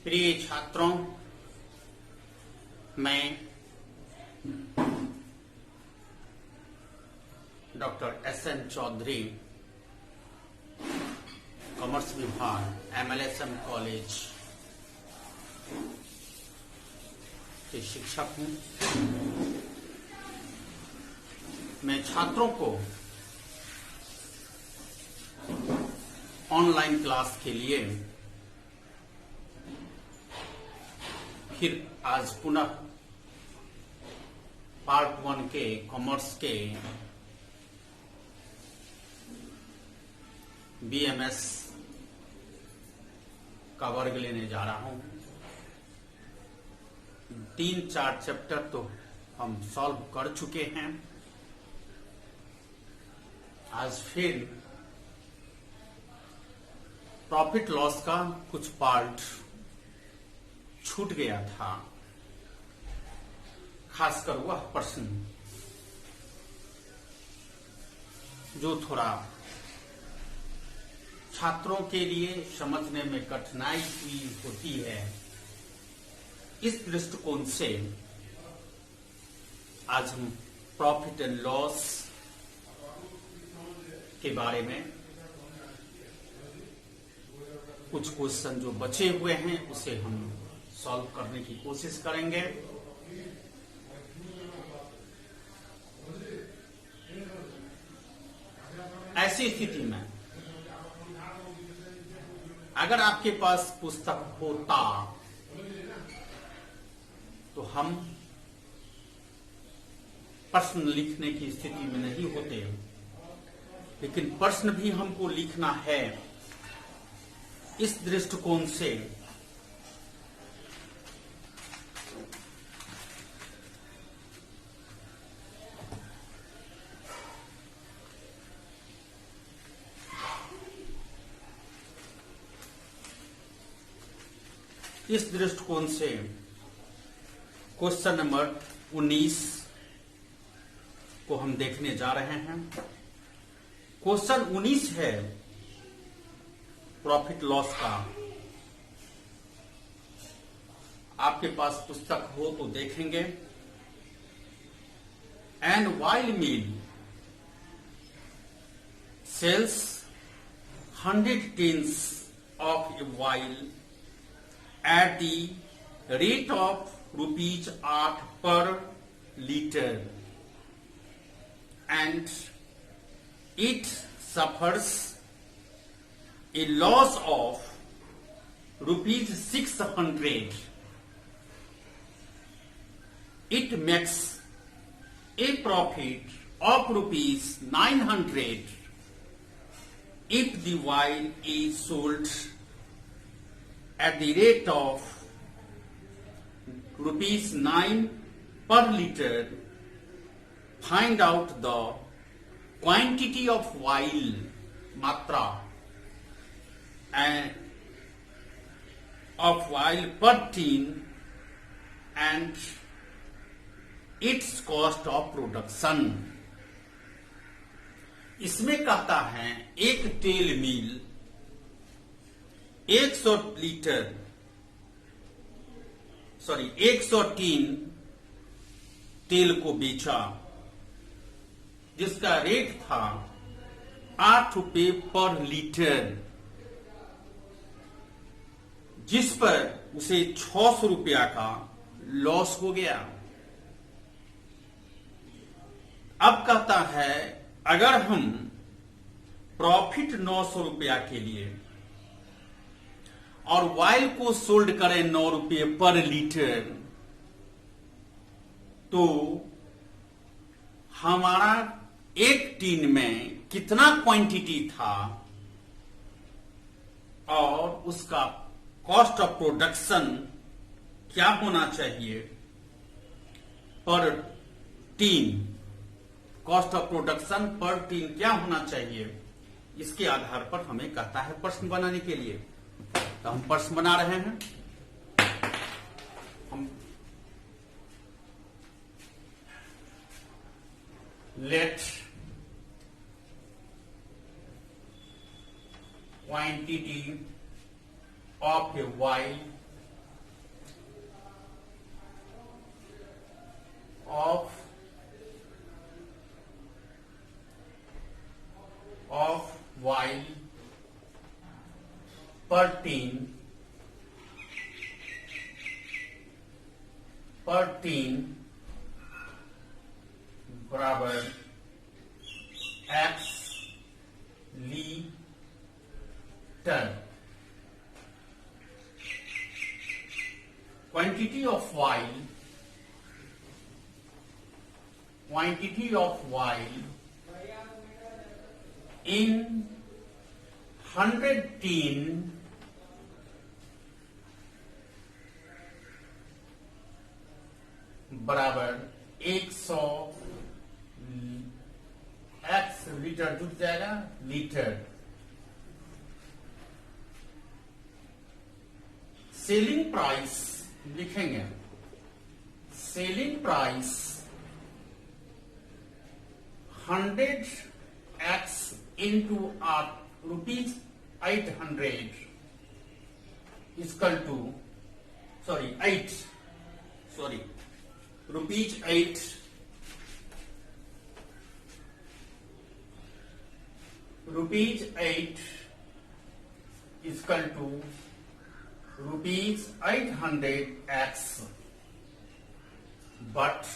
प्रिय छात्रों, मैं डॉक्टर एस.एन. चौधरी, कॉमर्स विभाग, MLSM कॉलेज के शिक्षक हूं। मैं छात्रों को ऑनलाइन क्लास के लिए फिर आज पुनः पार्ट 1 के कॉमर्स के BMS का वर्ग लेने जा रहा हूं। 3-4 चैप्टर तो हम सॉल्व कर चुके हैं। आज फिर प्रॉफिट लॉस का कुछ पार्ट छूट गया था, खासकर वह प्रश्न जो थोड़ा छात्रों के लिए समझने में कठिनाई की होती है। इस दृष्टिकोण से आज हम प्रॉफिट एंड लॉस के बारे में कुछ क्वेश्चन जो बचे हुए हैं उसे हम सॉल्व करने की कोशिश करेंगे। ऐसी स्थिति में अगर आपके पास पुस्तक होता तो हम प्रश्न लिखने की स्थिति में नहीं होते, लेकिन प्रश्न भी हमको लिखना है। इस दृष्टिकोण से क्वेश्चन नंबर 19 को हम देखने जा रहे हैं। क्वेश्चन 19 है प्रॉफिट लॉस का। आपके पास पुस्तक हो तो देखेंगे। An oil mill sells 100 tins of a wine at the rate of rupees 8 per liter, and it suffers a loss of rupees 600. It makes a profit of rupees 900 if the wine is sold at the rate of rupees 9 per liter. Find out the quantity of wine, matra, and of wine per tin and its cost of production. इसमें कहता है एक तेल मिल 100 tin तेल को बेचा, जिसका rate था 8 रुपये पर लीटर, जिस पर उसे 600 रुपया का लॉस हो गया। अब कहता है अगर हम प्रॉफिट 900 रुपया के लिए और वाइल को सोल्ड करें 9 रुपये पर लीटर, तो हमारा एक टीन में कितना क्वांटिटी था और उसका कॉस्ट ऑफ प्रोडक्शन क्या होना चाहिए पर टीन। कॉस्ट ऑफ प्रोडक्शन पर टीन क्या होना चाहिए, इसके आधार पर हमें कहता है प्रश्न बनाने के लिए। तो हम प्रश्न बना रहे हैं। हम let quantity of a wine of while per teen बराबर x लीटर। quantity of while in 100 teen बराबर 100 x लीटर जुट जाएगा लीटर। सेलिंग प्राइस लिखेंगे, selling price 100x into rupees 800 equal to rupees 8 equal to rupees 800x, but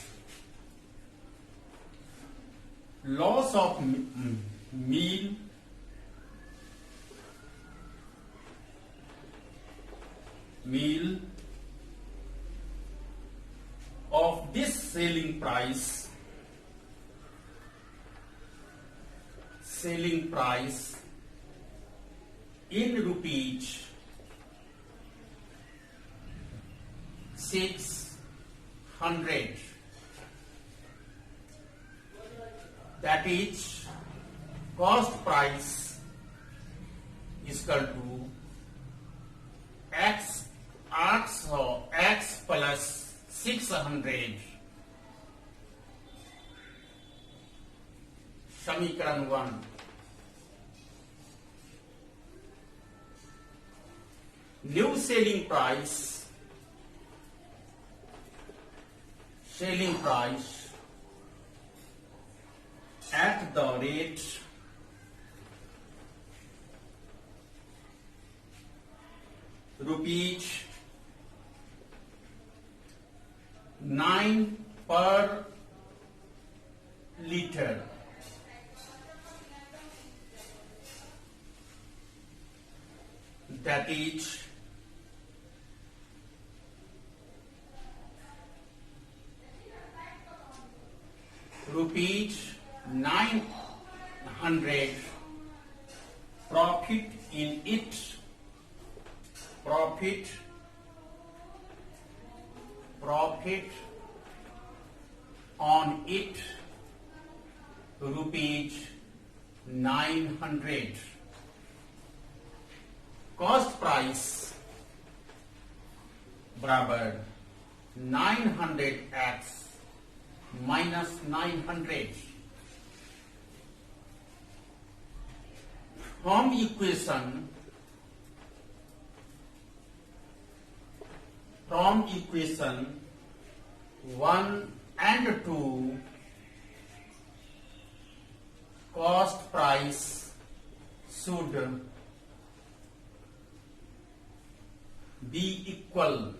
loss of meal of this selling price in rupees 600, that is cost price equal to x plus 600। समीकरण 1। New selling price at the rate rupees 9 per liter, that is rupees 900 profit on it rupees 900। cost price बराबर 900x minus 900। from equation 1 and 2 cost price should be equal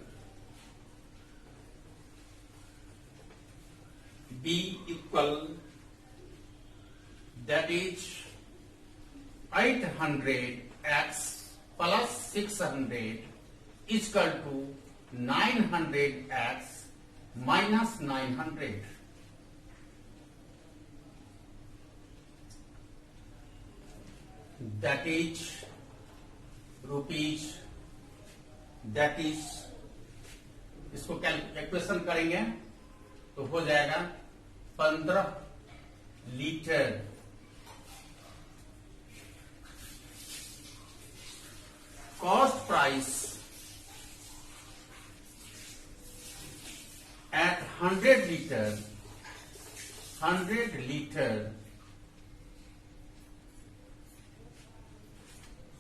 that is 800x plus 600 equal to 900x minus 900। that is rupees, that is इसको calculation करेंगे तो हो जाएगा 15 litre. Cost price at 100 liter, 100 liter,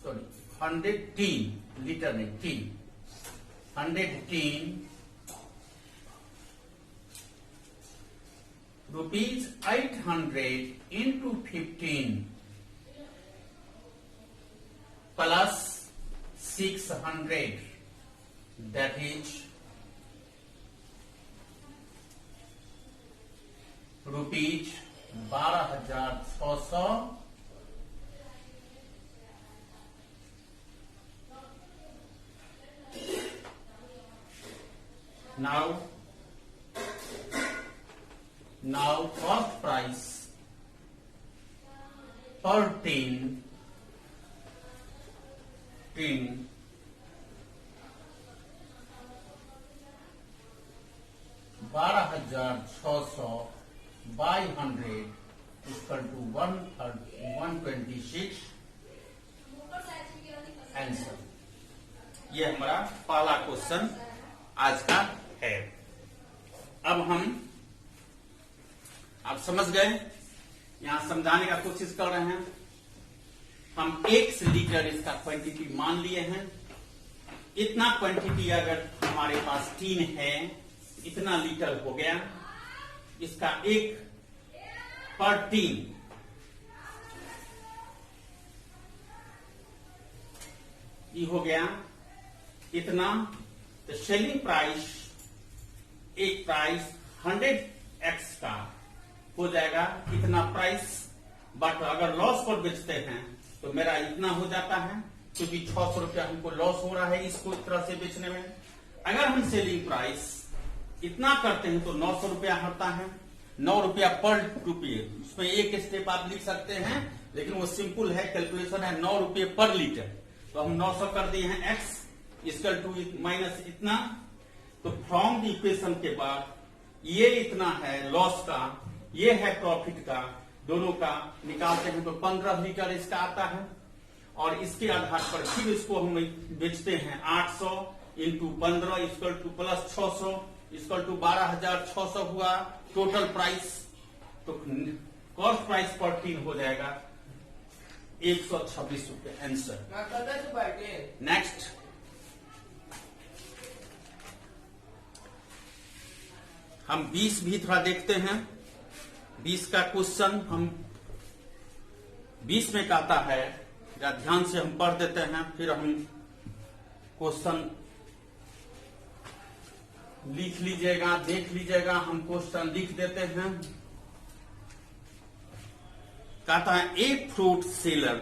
sorry 100 teen liter नहीं teen, 100 teen rupees 800 into 15 plus 600, that is rupees 12,600. Now cost price per tin 12,600 by 100 equal to 126 answer. ये हमारा पहला question आज का है। अब हम आप समझ गए, यहां समझाने का कोशिश कर रहे हैं। हम 1 लीटर इसका क्वांटिटी मान लिए हैं। इतना क्वांटिटी अगर हमारे पास टीन है, इतना लीटर हो गया। इसका एक पर टीन ये हो गया इतना। तो सेलिंग प्राइस एक प्राइस 100x का हो जाएगा इतना प्राइस। बट अगर लॉस पर बेचते हैं तो मेरा इतना हो जाता है, क्योंकि 600 रुपया हमको लॉस हो रहा है इसको इस तरह से बेचने में। अगर हम सेलिंग प्राइस इतना करते हैं तो 900 रुपया होता है। 9 रुपया पर रुपये, उसमें एक स्टेप आप लिख सकते हैं, लेकिन वो सिंपल है, कैलकुलेशन है। 9 रुपये पर लीटर, तो हम 900 कर दिए हैं x इक्वल टू माइनस इतना। तो फ्रॉम द इक्वेशन के बाद ये इतना है लॉस का, ये है प्रॉफिट का, दोनों का निकालते हैं तो 15 लीटर इसका आता है। और इसके आधार पर फिर इसको हम बेचते हैं 800 into 15 equal to plus 600 equal to 12,600 हुआ टोटल प्राइस। तो कॉस्ट प्राइस पर टीन हो जाएगा 126 रुपये आंसर। नेक्स्ट, हम 20 भी थोड़ा देखते हैं। 20 का क्वेश्चन हम 20 में कहता है, ध्यान से हम पढ़ देते हैं, फिर हम क्वेश्चन लिख लीजिएगा, देख लीजिएगा। हम क्वेश्चन लिख देते हैं। कहता है a fruit seller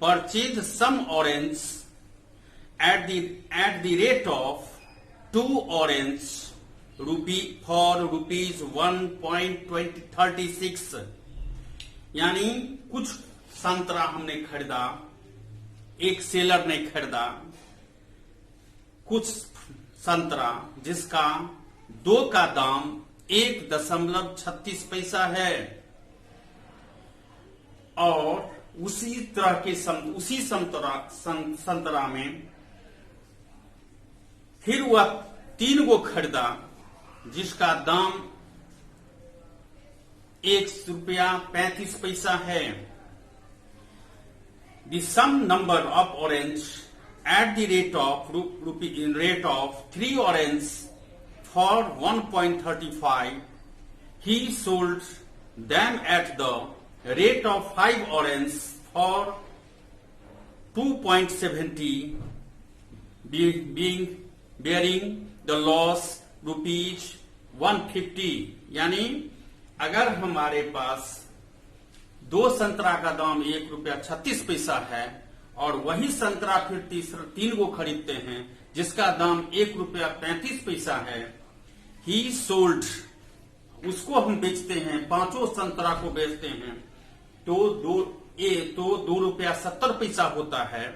purchase some orange at the rate of 2 orange for rupees 1.36। यानी कुछ संतरा हमने खरीदा, एक सेलर ने खरीदा कुछ संतरा जिसका 2 का दाम 1.36 पैसा है। और उसी तरह के उसी संतरा में फिर वह 3 को खरीदा जिसका दाम 1 रुपया 35 पैसा है। The sum number of orange at the rate of 3 orange for 1.35, he sold them at the rate of 5 orange for 2.70, bearing the loss rupees 150। यानी अगर हमारे पास 2 संतरा का दाम 1 रुपया 36 पैसा है और वही संतरा फिर 3 को खरीदते हैं जिसका दाम 1 रुपया 35 पैसा है, ही सोल्ड, उसको हम बेचते हैं, 5 संतरा को बेचते हैं तो 2 रुपया 70 पैसा होता है।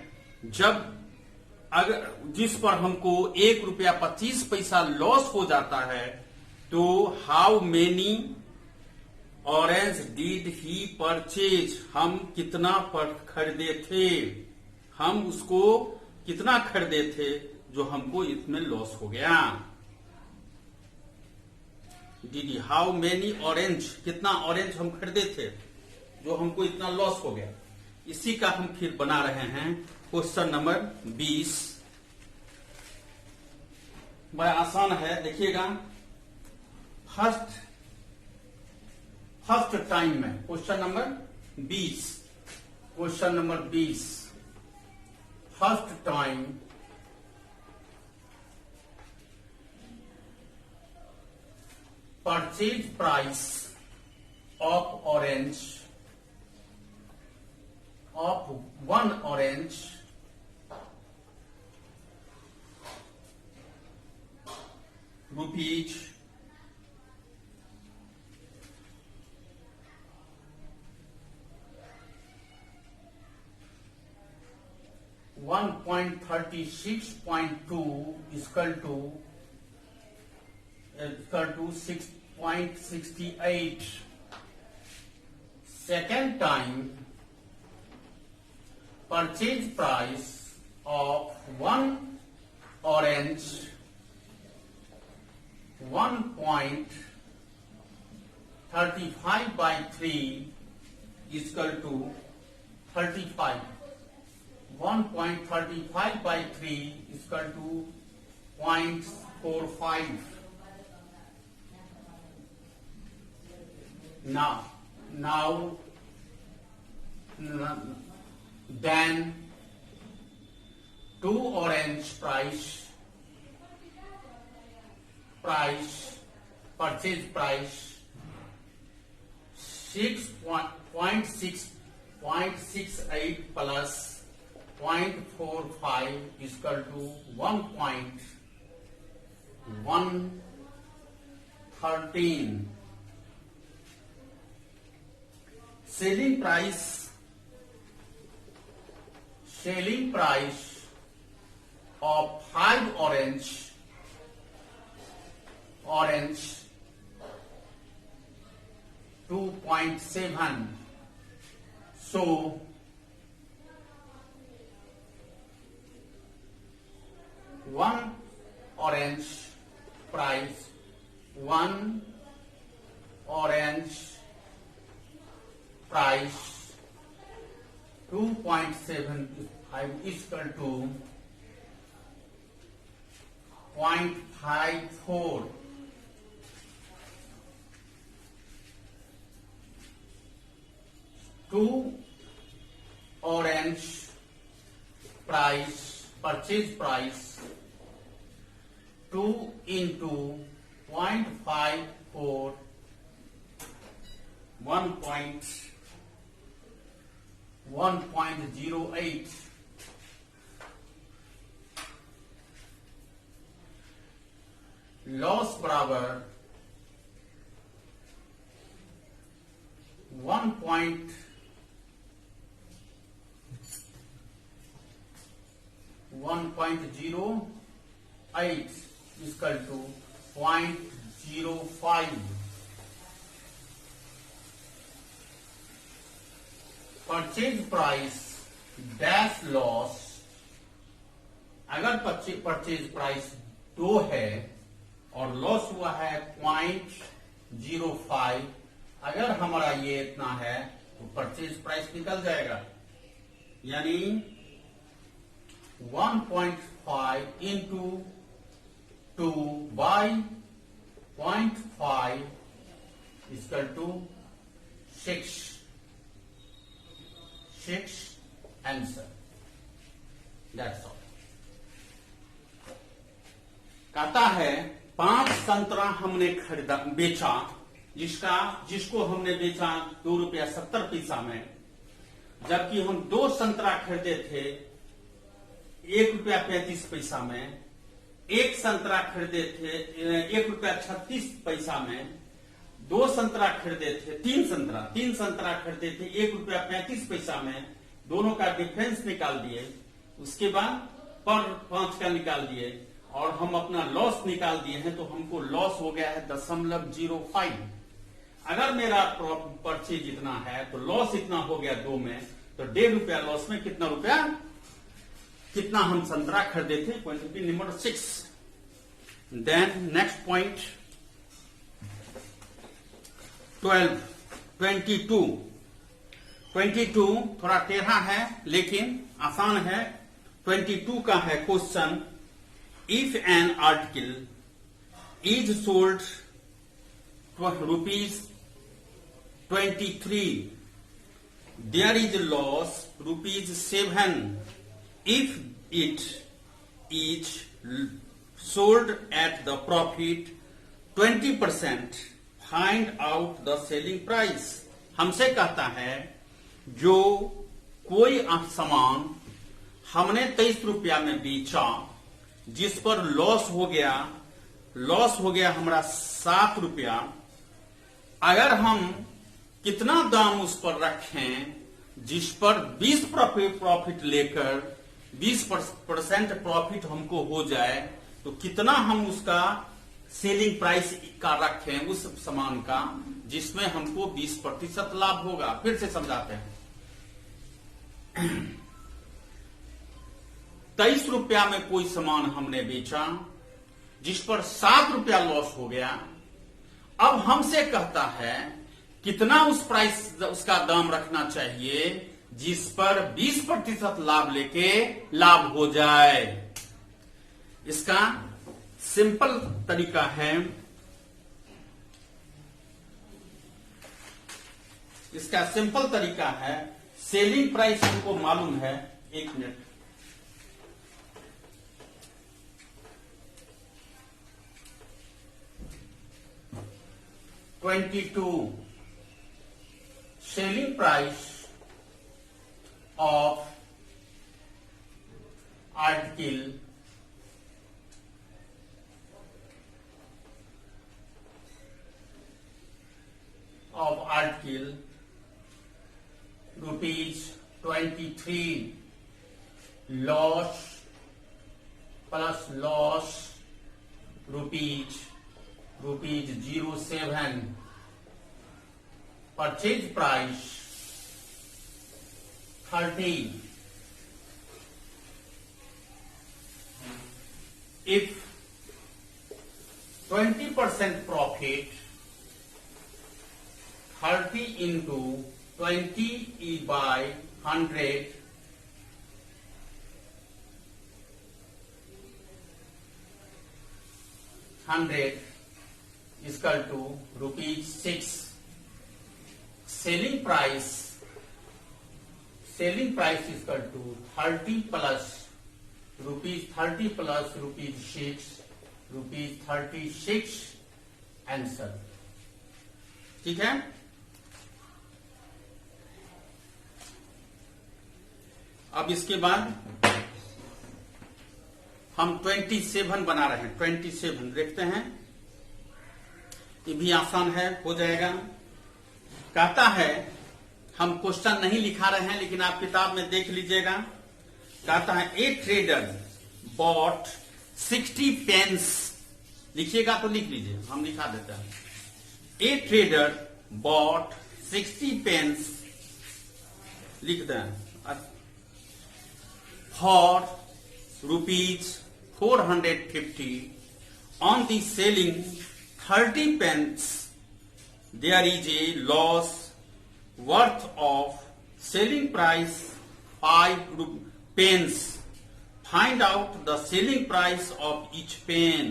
जब अगर जिस पर हमको 1 रुपया 25 पैसा लॉस हो जाता है, तो how many orange did he purchase, हम कितना पर खरीदे थे, हम उसको कितना खरीदे थे जो हमको इसमें लॉस हो गया। डिड हाउ मेनी ऑरेंज, कितना ऑरेंज हम खरीदे थे जो हमको इतना लॉस हो गया। इसी का हम फिर बना रहे हैं क्वेश्चन नंबर 20। बड़ा आसान है, देखिएगा। फर्स्ट फर्स्ट टाइम में question number 20, question number 20, first time purchase price of orange of one orange rupees 1.36.2 is equal to 6.68. Second time purchase price of one orange 1.35 by 3 is equal to 35. 1.35 by 3 is equal to 0.45. Now then two orange purchase price 6.68 plus 0.45 is equal to 1.113. Selling price of 5 orange 2.7. So one orange price 1 orange price 2.75 is equal to 0.54. Two orange purchase price 2 into 0.54 1.08. Loss बराबर 1.08 is equal to 0.05. Purchase price dash loss, अगर purchase price 2 है और loss हुआ है 0.05, अगर हमारा ये इतना है तो परचेज प्राइस निकल जाएगा, यानी 1.5 into 2 by 0.5 is equal to 6 answer, that's all. कहता है 5 संतरा हमने बेचा, जिसको हमने बेचा 2 रुपया 70 पैसा में, जबकि हम 2 संतरा खरीदे थे 1 रुपया 35 पैसा में, 1 संतरा खरीदे थे 1 रुपया 36 पैसा में, 2 संतरा खरीदे थे 3 संतरा खरीदे थे 1 रुपया 35 पैसा में, दोनों का डिफरेंस निकाल दिए, उसके बाद पर 5 का निकाल दिए और हम अपना लॉस निकाल दिए हैं, तो हमको लॉस हो गया है 0.05। अगर मेरा परचेज इतना है तो लॉस इतना हो गया 2 में, तो 1.5 रुपया लॉस में कितना हम संतरा खरीदे थे, point number 6। Then next point 22 थोड़ा टेढ़ा है लेकिन आसान है। 22 का है question, if an article is sold ₹20 23. There is loss ₹7 if it is sold at the profit 20%. Find out the selling price. हमसे कहता है जो कोई सामान हमने 23 रुपया में बेचा जिस पर लॉस हो गया हमारा 7 रुपया। अगर हम कितना दाम उस पर रखें जिस पर 20 प्रॉफिट लेकर 20% प्रॉफिट हमको हो जाए तो कितना हम उसका सेलिंग प्राइस का रखें उस सामान का जिसमें हमको 20% लाभ होगा। फिर से समझाते हैं। 23 रुपया में कोई सामान हमने बेचा जिस पर 7 रुपया लॉस हो गया। अब हमसे कहता है कितना उसका दाम रखना चाहिए जिस पर 20% लाभ लेके लाभ हो जाए। इसका सिंपल तरीका है, सेलिंग प्राइस हमको मालूम है। 1 minute. Selling price of article ₹23. Loss plus loss ₹07. Purchase price 30. If 20% profit, 30 into 20 is by 100. 100 is equal to ₹6. Selling price is equal to 30 plus ₹30 plus ₹6, ₹36 answer. ठीक है। अब इसके बाद हम 27 बना रहे हैं। 27 देखते हैं, ये भी आसान है, हो जाएगा। कहता है, हम क्वेश्चन नहीं लिखा रहे हैं लेकिन आप किताब में देख लीजिएगा। कहता है ए ट्रेडर बॉट 60 पेंस, लिखिएगा तो लिख लीजिए, हम लिखा देते हैं। ए ट्रेडर बॉट 60 पेंस, लिख दें, for ₹450 on the selling 30 pence there is a loss worth of selling price 5 pence. Find out the selling price of each pen.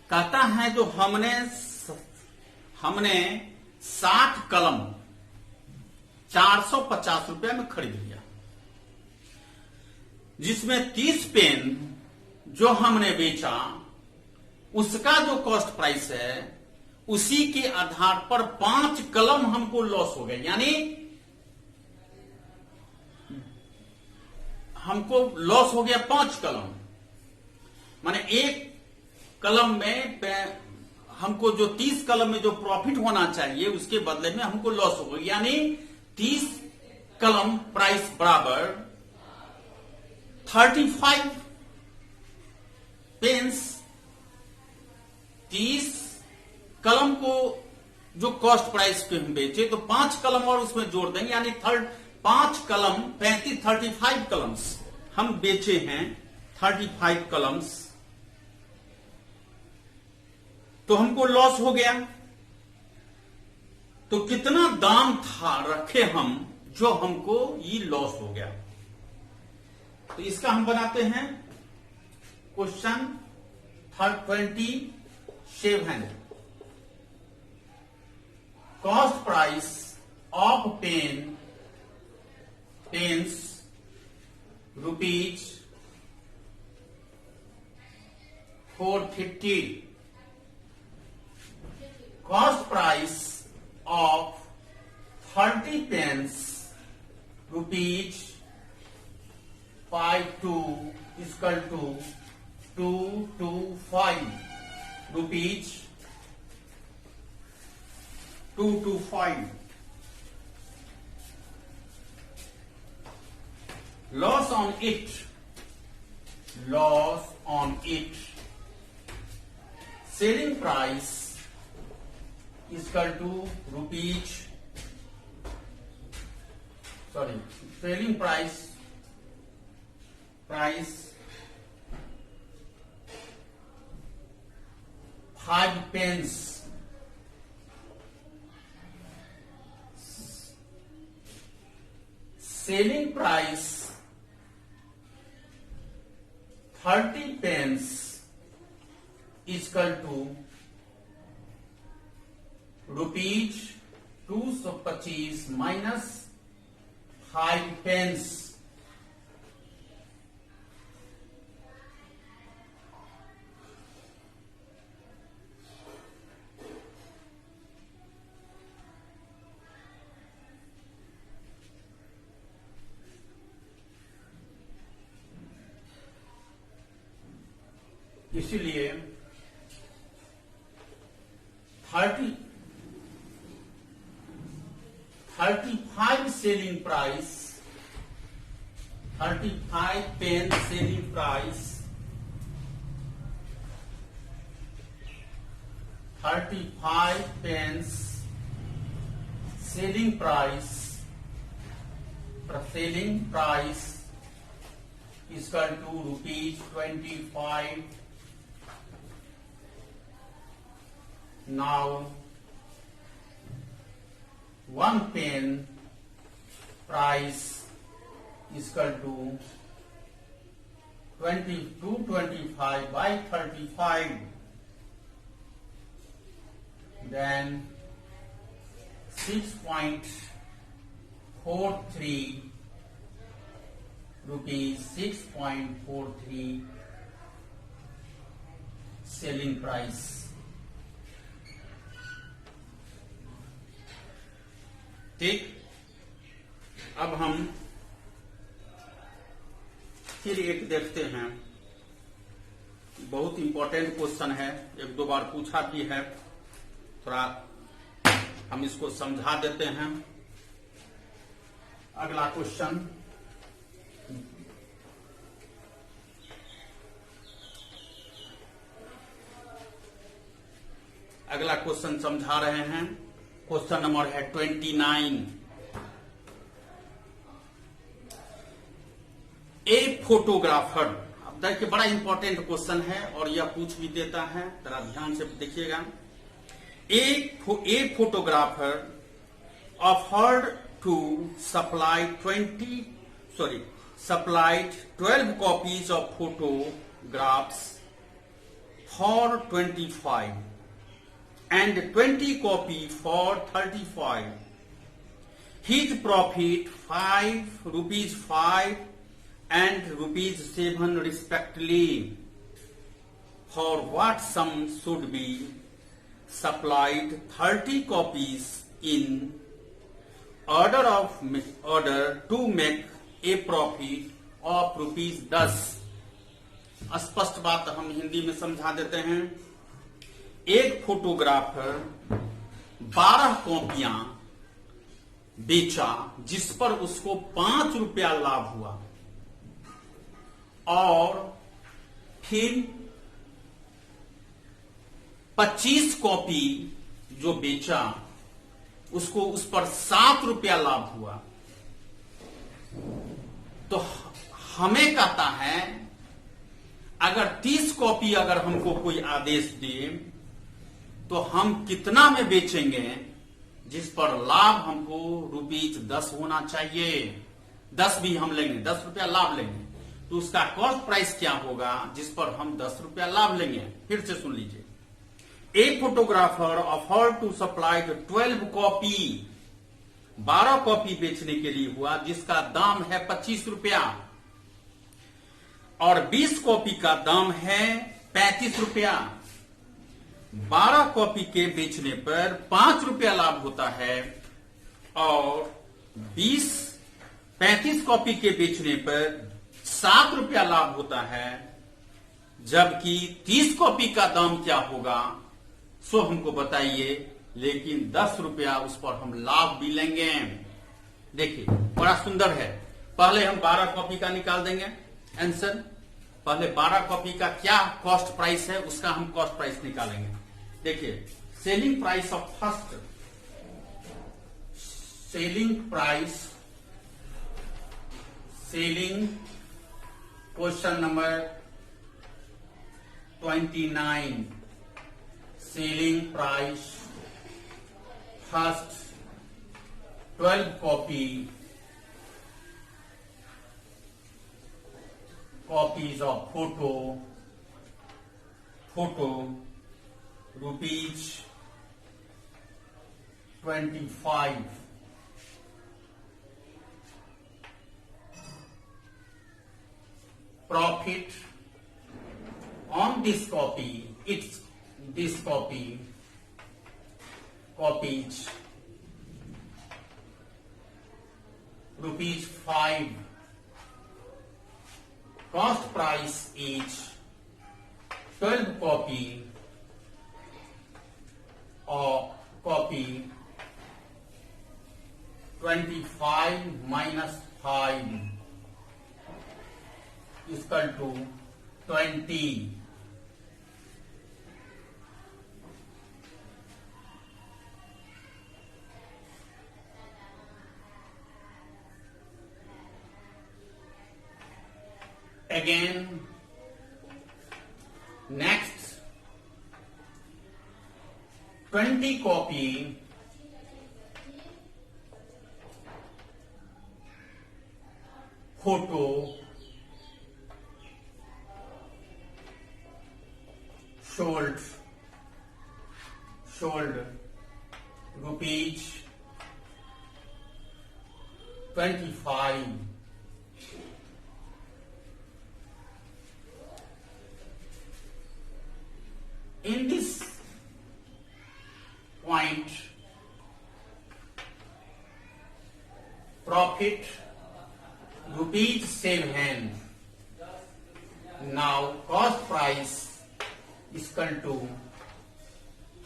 कहता है जो हमने 60 कलम 450 रुपया में खरीद लिया, जिसमें 30 पेन जो हमने बेचा उसका जो कॉस्ट प्राइस है उसी के आधार पर 5 कलम हमको लॉस हो गए। यानी हमको लॉस हो गया 5 कलम, माने एक कलम में हमको जो 30 कलम में जो प्रॉफिट होना चाहिए उसके बदले में हमको लॉस हो गया। यानी 30 कलम प्राइस बराबर 35 पेंस। 30 कलम को जो कॉस्ट प्राइस पे हम बेचे तो 5 कलम और उसमें जोड़ देंगे, यानी 5 कलम 35 कलम्स हम बेचे हैं। 35 कलम्स तो हमको लॉस हो गया। तो कितना दाम था रखे हम जो हमको ये लॉस हो गया। तो इसका हम बनाते हैं question 27. Cost price of pens rupees 450. Cost price of 30 pens rupees 52 is equal to 225 rupees 225. Loss on it selling price is equal to selling price 5 pence. Selling price 30 pence is equal to rupees 225 minus 5 pence. इसीलिए 35 selling price, 35 pen selling price, 35 pens selling price is equal to rupees 25. Now 1 pen price is equal to 225 by 35. Then 6.43 rupees, 6.43 selling price. ठीक, अब हम फिर एक देखते हैं, बहुत important question है, एक दो बार पूछा भी है, थोड़ा हम इसको समझा देते हैं। अगला क्वेश्चन समझा रहे हैं। क्वेश्चन नंबर है 29। ए फोटोग्राफर, अब देखिए बड़ा इंपॉर्टेंट क्वेश्चन है और यह पूछ भी देता है, जरा ध्यान से देखिएगा। A photographer offered to supplied 12 copies of photographs for 25 and 20 copy for 35. His profit rupees 5 and rupees 7 respectively. For what sum should be supplied 30 copies in order to make a profit of rupees 10. स्पष्ट बात हम हिंदी में समझा देते हैं। एक photographer 12 कॉपियां बेचा जिस पर उसको 5 रुपया लाभ हुआ, और फिर 25 कॉपी जो बेचा उसको उस पर 7 रुपया लाभ हुआ। तो हमें कहता है अगर 30 कॉपी अगर हमको कोई आदेश दे तो हम कितना में बेचेंगे जिस पर लाभ हमको रुपीज 10 होना चाहिए। 10 भी हम लेंगे, 10 रुपया लाभ लेंगे। तो उसका कॉस्ट प्राइस क्या होगा जिस पर हम 10 रुपया लाभ लेंगे। फिर से सुन लीजिए। A photographer offer to supply 12 copy, 12 copy बेचने के लिए हुआ जिसका दाम है 25 रुपया, और 20 कॉपी का दाम है 35 रुपया। 12 कॉपी के बेचने पर 5 रुपया लाभ होता है, और 35 कॉपी के बेचने पर 7 रुपया लाभ होता है। जबकि 30 कॉपी का दाम क्या होगा सो हमको बताइए, लेकिन 10 रुपया उस पर हम लाभ भी लेंगे। देखिए बड़ा सुंदर है। पहले हम 12 कॉपी का निकाल देंगे आंसर। पहले 12 कॉपी का क्या कॉस्ट प्राइस है उसका हम कॉस्ट प्राइस निकालेंगे। देखिए selling price of first, selling question number 29, selling price first 12 copies of photo rupees 25, profit on this copy, this copies rupees 5, cost price is 12 copy or copy 25 minus 5 is equal to 20. Again, next 20 copy photo sold rupees 25. In this point, profit rupees 7. Now cost price is equal to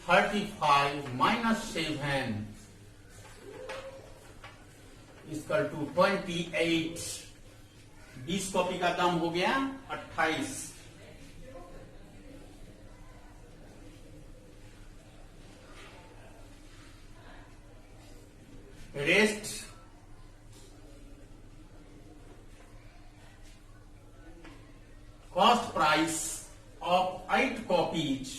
35 minus 7 is equal to 28. 20 copy का दाम हो गया 28। Rest cost price of 8 copies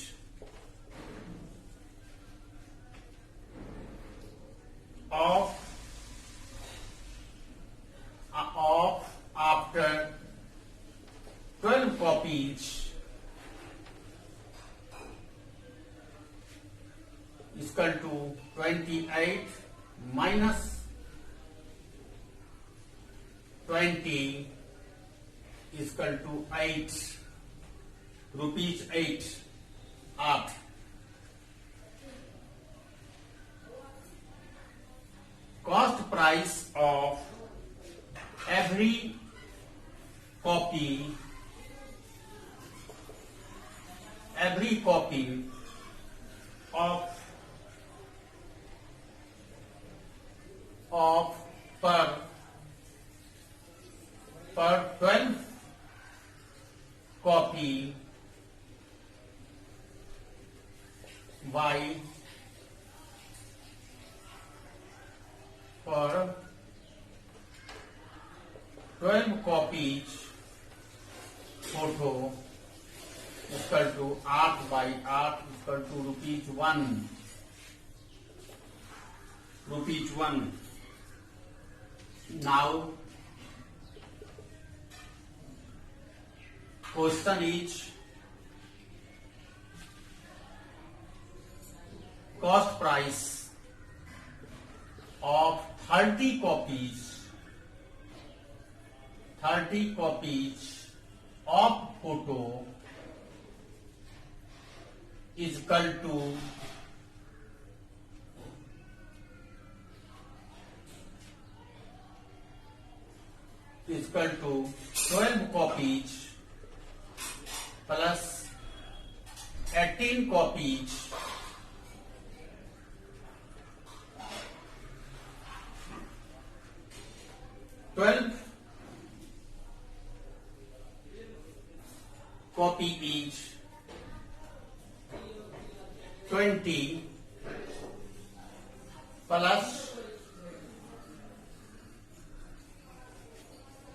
of after 12 copies is equal to 28 minus 20 is equal to 8 rupees 8 8. Cost price of every copy of per 12 copy by per 12 copies photo equal to 8 by 8 equal to rupees 1. Now Question is cost price of 30 copies of photo is equal to is equal to 12 copies plus 18 copies copy each 20 plus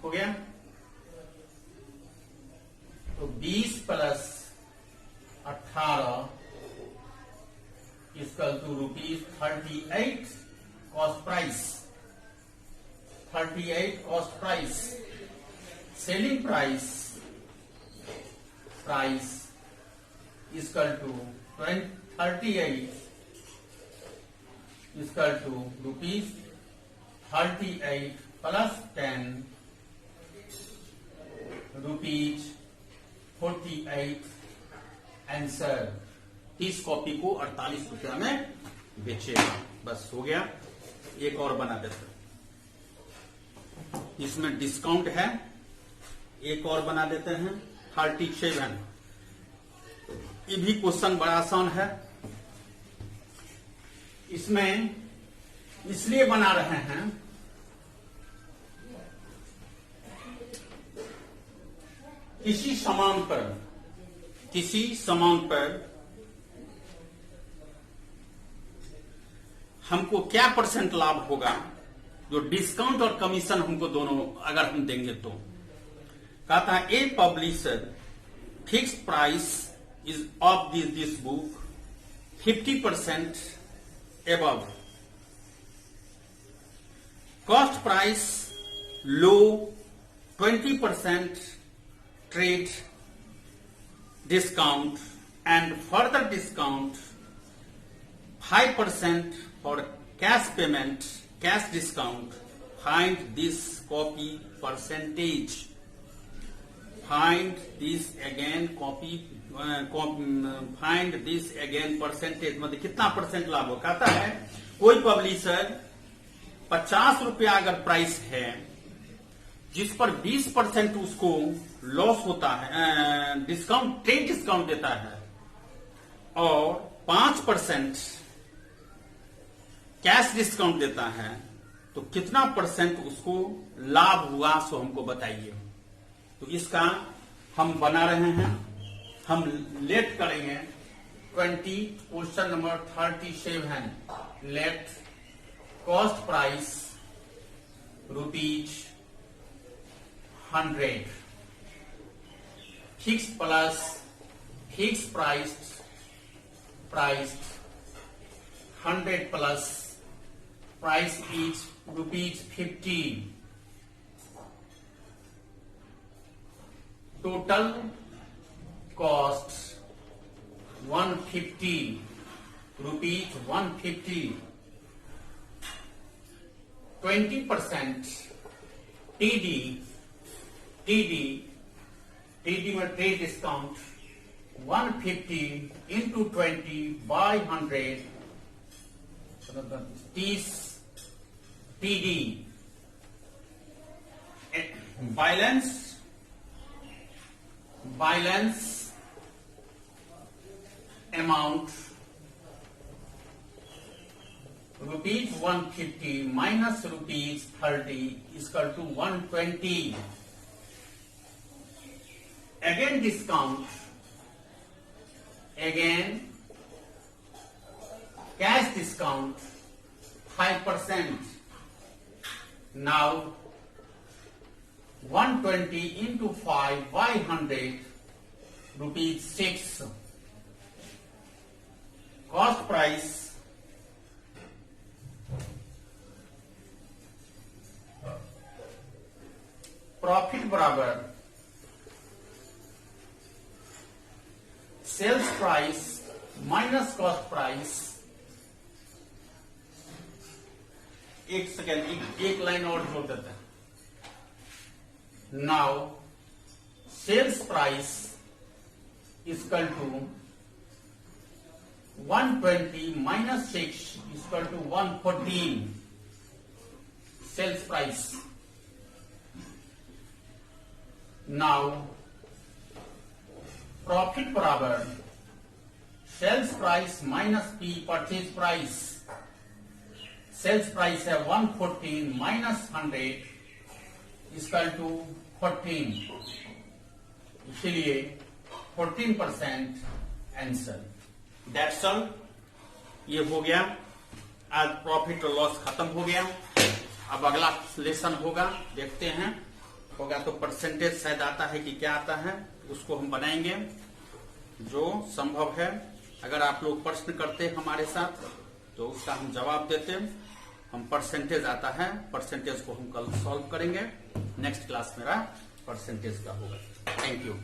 हो गया तो 20 plus 18 equal to ₹38 cost price 38 cost price selling price equal to 38 equal to ₹38 plus 10 ₹48 answer. 30 copy को 48 रुपया में बेचेगा। बस हो गया। एक और बना देते, इसमें डिस्काउंट है, एक और बना देते हैं 37। ये भी क्वेश्चन बड़ा आसान है। इसमें इसलिए बना रहे हैं किसी सामान पर हमको क्या % लाभ होगा, जो डिस्काउंट और कमीशन हमको दोनों अगर हम देंगे तो। कहता है a publisher fix price is of this book 50% above, cost price low 20% trade discount and further discount 5% for cash payment, cash discount. Find this copy percentage. Find this again percentage, मतलब कितना % लाभ हो। कहता है कोई पब्लिशर 50 रुपया अगर price है जिस पर 20% उसको लॉस होता है, डिस्काउंट ट्रेड डिस्काउंट देता है और 5% कैश डिस्काउंट देता है, तो कितना % उसको लाभ हुआ सो हमको बताइए। तो इसका हम बना रहे हैं, हम लेट करेंगे 20। Question number 37 let cost price ₹100 fix plus fix price 100 plus price is ₹50। Total cost 150 ₹150। 20% TD में trade discount 150 into 20 by 100 30 TD balance amount ₹150 minus ₹30 is equal to 120। Again discount, again cash discount 5%। Now 120 into 5 by 100 ₹6। Cost price profit बराबर price minus cost price, एक second, एक line और जोड़ देते हैं। Now sales price equal to 120 minus 6 equal to 114 sales price. Now profit per hour, sales price minus P purchase price. Sales price है 114 minus 100 equal to 14, इसलिए 14% answer. That's all. ये हो गया, आज प्रॉफिट और लॉस खत्म हो गया। अब अगला लेसन होगा, देखते हैं होगा तो परसेंटेज शायद आता है कि क्या आता है, उसको हम बनाएंगे जो संभव है। अगर आप लोग प्रश्न करते हमारे साथ तो उसका हम जवाब देते। हम परसेंटेज आता है, परसेंटेज को हम कल सॉल्व करेंगे। नेक्स्ट क्लास मेरा परसेंटेज का होगा। Thank you.